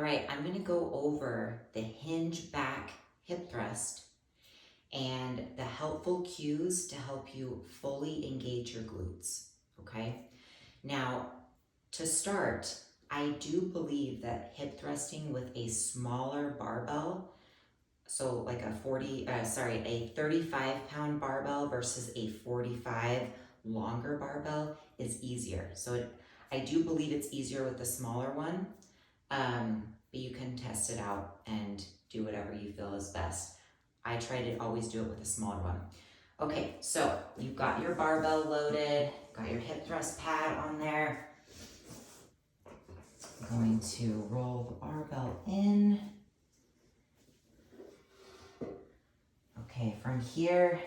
right, I'm gonna go over the Hinge Back Hip Thrust and the helpful cues to help you fully engage your glutes, okay? Now, to start, I do believe that hip thrusting with a smaller barbell, so like a 35-pound barbell versus a 45 longer barbell is easier. So I do believe it's easier with the smaller one, but you can test it out and do whatever you feel is best. I try to always do it with a smaller one. Okay, so you've got your barbell loaded, got your hip thrust pad on there. I'm going to roll the barbell in. Okay, from here,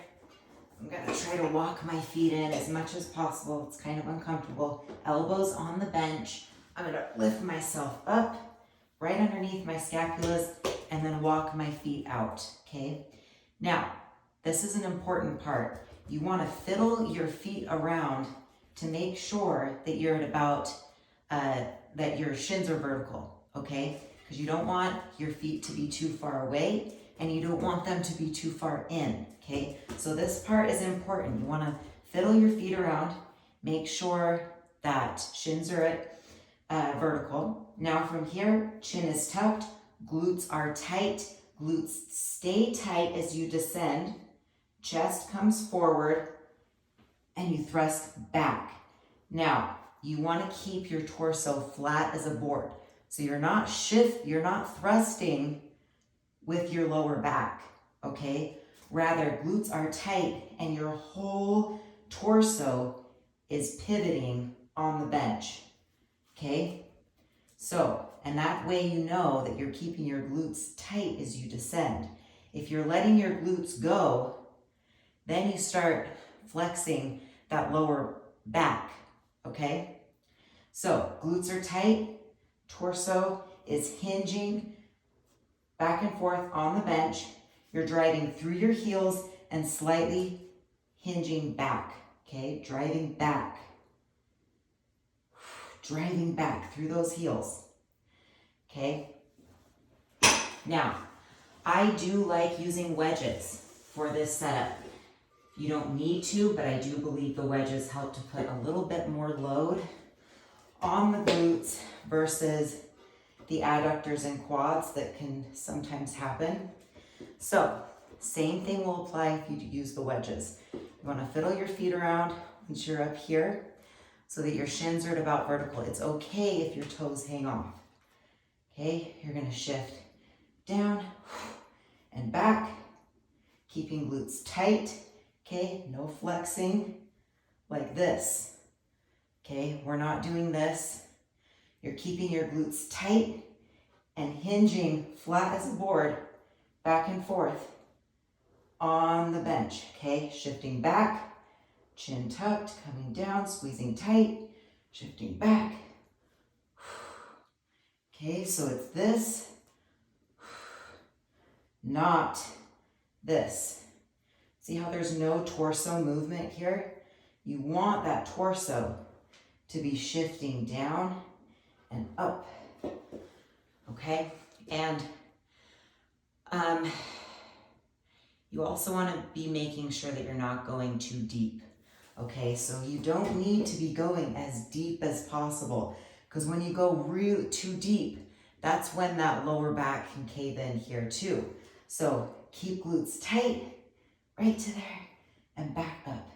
I'm gonna try to walk my feet in as much as possible. It's kind of uncomfortable. Elbows on the bench. I'm gonna lift myself up right underneath my scapulas and then walk my feet out, okay? Now, this is an important part. You wanna fiddle your feet around to make sure that you're at about, that your shins are vertical, okay? Because you don't want your feet to be too far away and you don't want them to be too far in, okay? So this part is important. You wanna fiddle your feet around, make sure that shins are at vertical. Now from here, chin is tucked, glutes are tight, glutes stay tight as you descend, chest comes forward, and you thrust back. Now, you wanna keep your torso flat as a board. So you're not thrusting with your lower back, okay? Rather, glutes are tight and your whole torso is pivoting on the bench, okay? So, and that way you know that you're keeping your glutes tight as you descend. If you're letting your glutes go, then you start flexing that lower back, okay? So, glutes are tight, torso is hinging back and forth on the bench. You're driving through your heels and slightly hinging back, okay? Driving back through those heels, okay? Now, I do like using wedges for this setup. You don't need to, but I do believe the wedges help to put a little bit more load on the glutes versus the adductors and quads that can sometimes happen. So, same thing will apply if you use the wedges. You wanna fiddle your feet around once you're up here so that your shins are at about vertical. It's okay if your toes hang off. Okay, you're gonna shift down and back, keeping glutes tight, okay? No flexing like this, okay? We're not doing this. You're keeping your glutes tight and hinging flat as a board, back and forth on the bench, okay? Shifting back, chin tucked, coming down, squeezing tight, shifting back. Okay, so it's this, not this. See how there's no torso movement here? You want that torso to be shifting down and up, okay? And you also want to be making sure that you're not going too deep, okay? So you don't need to be going as deep as possible, because when you go really too deep, that's when that lower back can cave in here too. So keep glutes tight, right to there, and back up,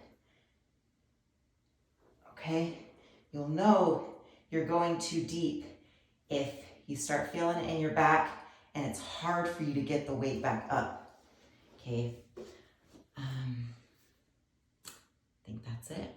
okay? You'll know you're going too deep if you start feeling it in your back and it's hard for you to get the weight back up, okay? I think that's it.